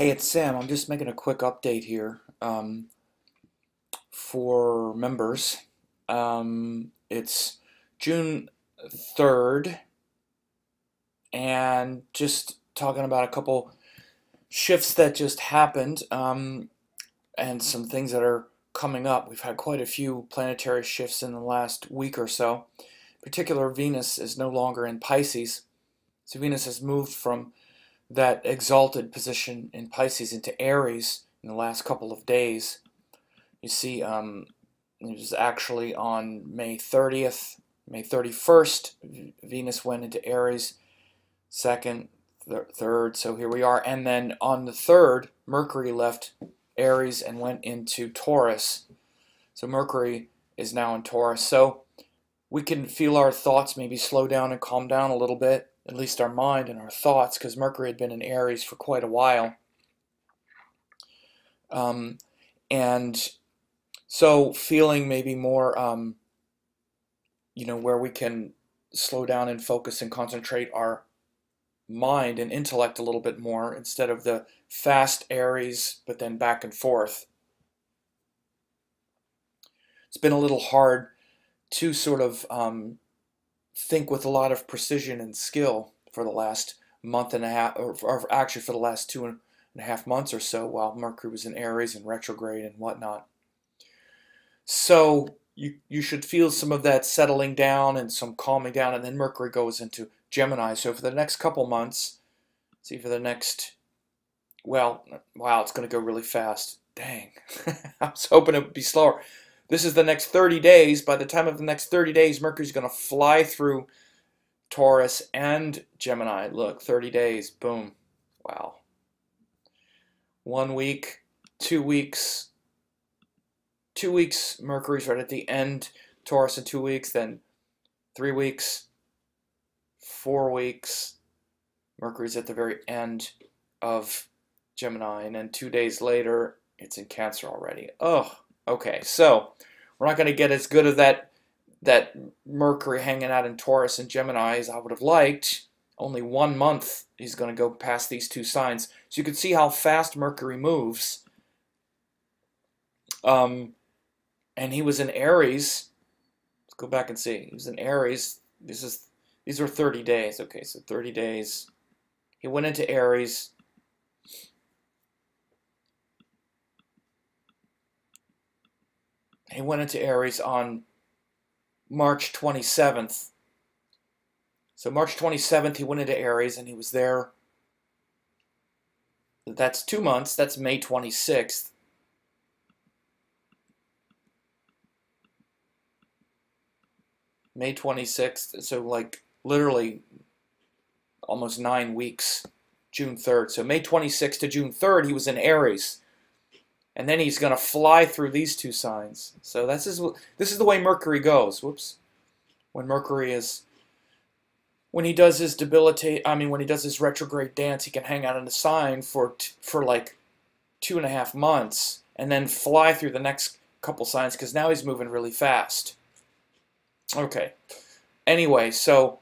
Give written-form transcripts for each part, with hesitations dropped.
Hey, it's Sam. I'm just making a quick update here for members. It's June 3rd, and just talking about a couple shifts that just happened and some things that are coming up. We've had quite a few planetary shifts in the last week or so. In particular, Venus is no longer in Pisces. So Venus has moved from that exalted position in Pisces into Aries in the last couple of days. You see, it was actually on May 30th, May 31st, Venus went into Aries, 2nd, 3rd, so here we are. And then on the 3rd, Mercury left Aries and went into Taurus. So Mercury is now in Taurus. So we can feel our thoughts maybe slow down and calm down a little bit, at least our mind and our thoughts, because Mercury had been in Aries for quite a while. And so feeling maybe more, where we can slow down and focus and concentrate our mind and intellect a little bit more instead of the fast Aries, but then back and forth. It's been a little hard to sort of think with a lot of precision and skill for the last month and a half, or actually for the last 2.5 months or so, while Mercury was in Aries and retrograde and whatnot. So you should feel some of that settling down and some calming down, and then Mercury goes into Gemini. So for the next couple months, see for the next, well, wow, it's going to go really fast. Dang, I was hoping it would be slower. This is the next 30 days. By the time of the next 30 days, Mercury's going to fly through Taurus and Gemini. Look, 30 days, boom, wow. 1 week, 2 weeks, 2 weeks, Mercury's right at the end, Taurus in 2 weeks, then 3 weeks, 4 weeks, Mercury's at the very end of Gemini, and then 2 days later, it's in Cancer already. Oh, okay, so we're not going to get as good of that Mercury hanging out in Taurus and Gemini as I would have liked. Only 1 month he's going to go past these two signs. So you can see how fast Mercury moves. And he was in Aries. Let's go back and see. He was in Aries. These are 30 days. Okay, so 30 days. He went into Aries. He went into Aries on March 27th. So March 27th, he went into Aries, and he was there. That's 2 months. That's May 26th. May 26th, so like literally almost 9 weeks, June 3rd. So May 26th to June 3rd, he was in Aries. And then he's going to fly through these two signs. So this is the way Mercury goes. Whoops. When he does his when he does his retrograde dance, he can hang out in the sign for like 2.5 months and then fly through the next couple signs, because now he's moving really fast. Okay. Anyway, so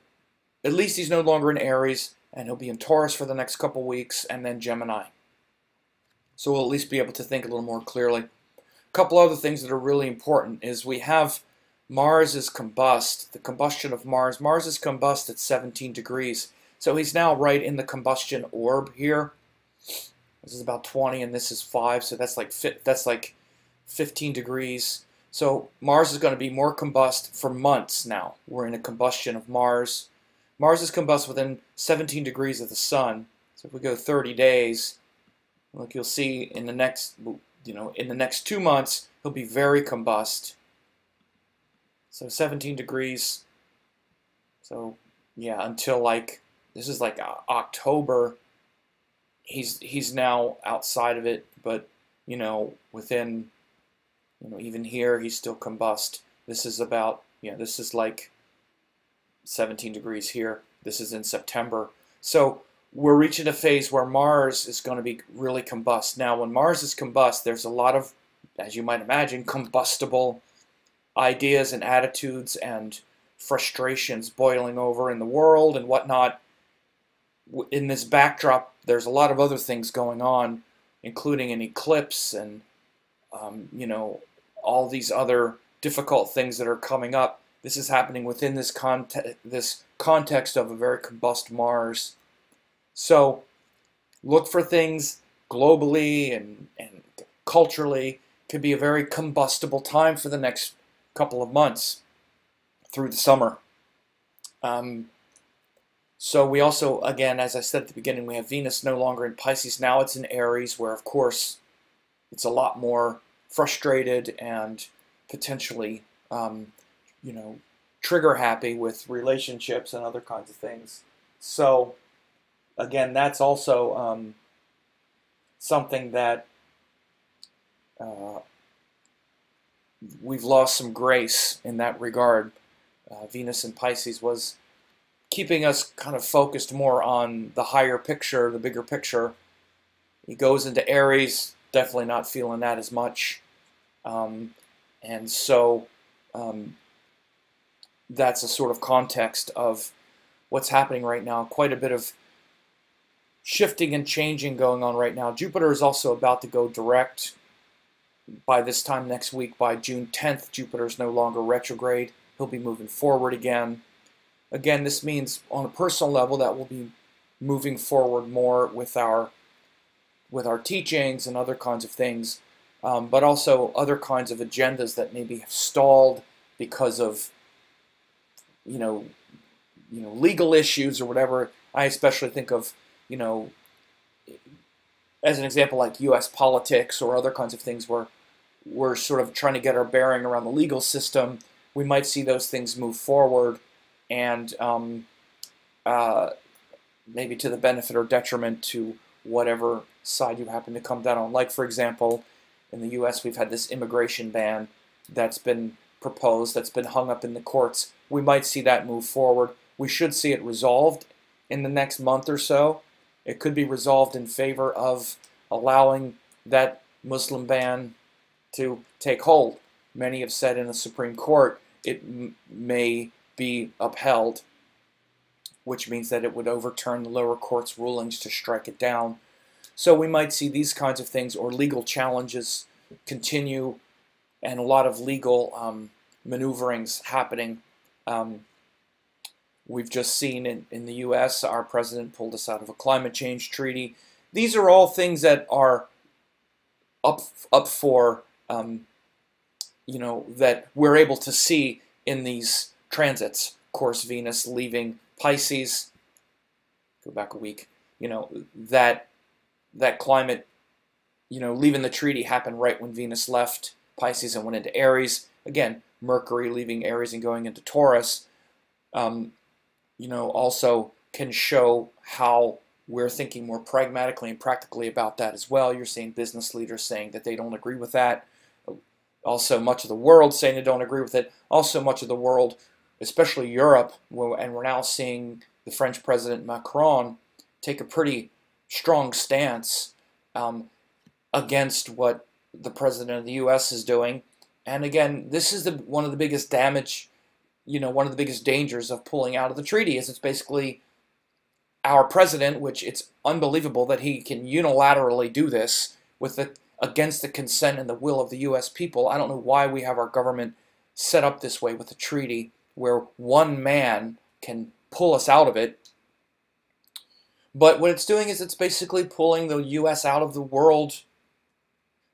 at least he's no longer in Aries, and he'll be in Taurus for the next couple weeks, and then Gemini. So we'll at least be able to think a little more clearly. A couple other things that are really important is we have Mars is combust, the combustion of Mars. Mars is combust at 17 degrees. So he's now right in the combustion orb here. This is about 20 and this is 5, so that's like 15 degrees. So Mars is going to be more combust for months now. We're in a combustion of Mars. Mars is combust within 17 degrees of the Sun. So if we go 30 days, look, you'll see in the next, in the next 2 months, he'll be very combust. So 17 degrees. So yeah, until like, this is like October. He's now outside of it, but within, even here he's still combust. This is about, this is like 17 degrees here. This is in September. So we're reaching a phase where Mars is going to be really combust. Now, when Mars is combust, there's a lot of, as you might imagine, combustible ideas and attitudes and frustrations boiling over in the world and whatnot. In this backdrop, there's a lot of other things going on including an eclipse and you know, all these other difficult things that are coming up. This is happening within this context of a very combust Mars. So look for things globally and culturally. Could be a very combustible time for the next couple of months through the summer. So we also, again, as I said at the beginning, we have Venus no longer in Pisces. Now it's in Aries, where, of course, it's a lot more frustrated and potentially, you know, trigger happy with relationships and other kinds of things. So, again, that's also something that we've lost some grace in that regard. Venus in Pisces was keeping us kind of focused more on the higher picture, the bigger picture. He goes into Aries, definitely not feeling that as much. And so that's a sort of context of what's happening right now. Quite a bit of shifting and changing going on right now. Jupiter is also about to go direct by this time next week. By June 10th, Jupiter is no longer retrograde. He'll be moving forward again. Again, this means on a personal level that we'll be moving forward more with our teachings and other kinds of things, but also other kinds of agendas that maybe have stalled because of legal issues or whatever. I especially think of, as an example, like U.S. politics or other kinds of things where we're sort of trying to get our bearing around the legal system. We might see those things move forward, and maybe to the benefit or detriment to whatever side you happen to come down on. Like, for example, in the U.S., we've had this immigration ban that's been proposed, that's been hung up in the courts. We might see that move forward. We should see it resolved in the next month or so. It could be resolved in favor of allowing that Muslim ban to take hold. Many have said in the Supreme Court it may be upheld, which means that it would overturn the lower court's rulings to strike it down. So we might see these kinds of things, or legal challenges continue, and a lot of legal maneuverings happening. We've just seen in the U.S., our president pulled us out of a climate change treaty. These are all things that are up for, that we're able to see in these transits. Of course, Venus leaving Pisces, go back a week, that climate, leaving the treaty happened right when Venus left Pisces and went into Aries. Again, Mercury leaving Aries and going into Taurus, also can show how we're thinking more pragmatically and practically about that as well. You're seeing business leaders saying that they don't agree with that. Also, much of the world saying they don't agree with it. Also, much of the world, especially Europe, and we're now seeing the French President Macron take a pretty strong stance against what the President of the U.S. is doing. And again, this is one of the biggest damage, one of the biggest dangers of pulling out of the treaty is it's basically our president, which it's unbelievable that he can unilaterally do this against the consent and the will of the U.S. people. I don't know why we have our government set up this way with a treaty where one man can pull us out of it. But what it's doing is it's basically pulling the U.S. out of the world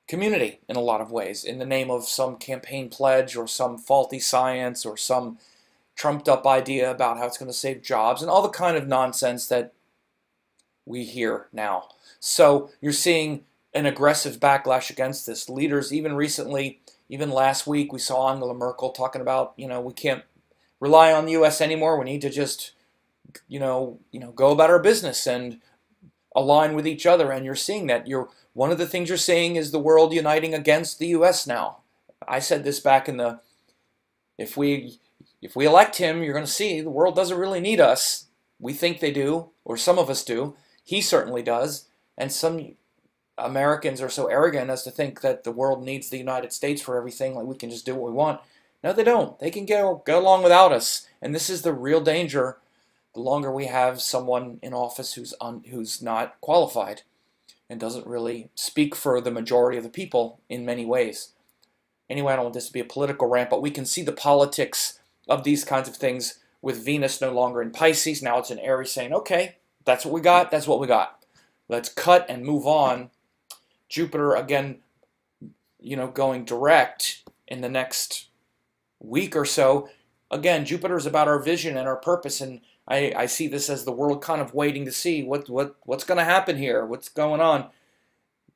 community in a lot of ways, in the name of some campaign pledge or some faulty science or some trumped up idea about how it's going to save jobs and all the kind of nonsense that we hear now. So you're seeing an aggressive backlash against this. Leaders, even recently, even last week, we saw Angela Merkel talking about, we can't rely on the U.S. anymore. We need to just, go about our business and align with each other. And you're seeing that. One of the things you're seeing is the world uniting against the U.S. now. I said this back in the, if we elect him, you're going to see the world doesn't really need us. We think they do, or some of us do. He certainly does. And some Americans are so arrogant as to think that the world needs the United States for everything, like we can just do what we want. No, they don't. They can go along without us. And this is the real danger the longer we have someone in office who's not qualified. and doesn't really speak for the majority of the people in many ways. Anyway, I don't want this to be a political rant, but we can see the politics of these kinds of things with Venus no longer in Pisces. Now it's in Aries saying, okay, that's what we got, that's what we got. Let's cut and move on. Jupiter, again, going direct in the next week or so. Again, Jupiter is about our vision and our purpose, and I see this as the world kind of waiting to see what's going to happen here, what's going on.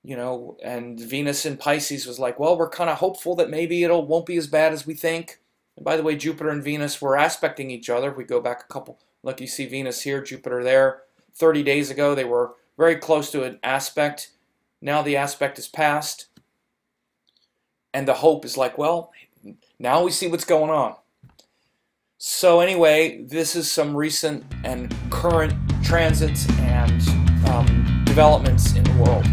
And Venus in Pisces was like, well, we're kind of hopeful that maybe it won't be as bad as we think. And by the way, Jupiter and Venus were aspecting each other. If we go back a couple, look, you see Venus here, Jupiter there. 30 days ago, they were very close to an aspect. Now the aspect is past. And the hope is like, well, now we see what's going on. So anyway, this is some recent and current transits and developments in the world.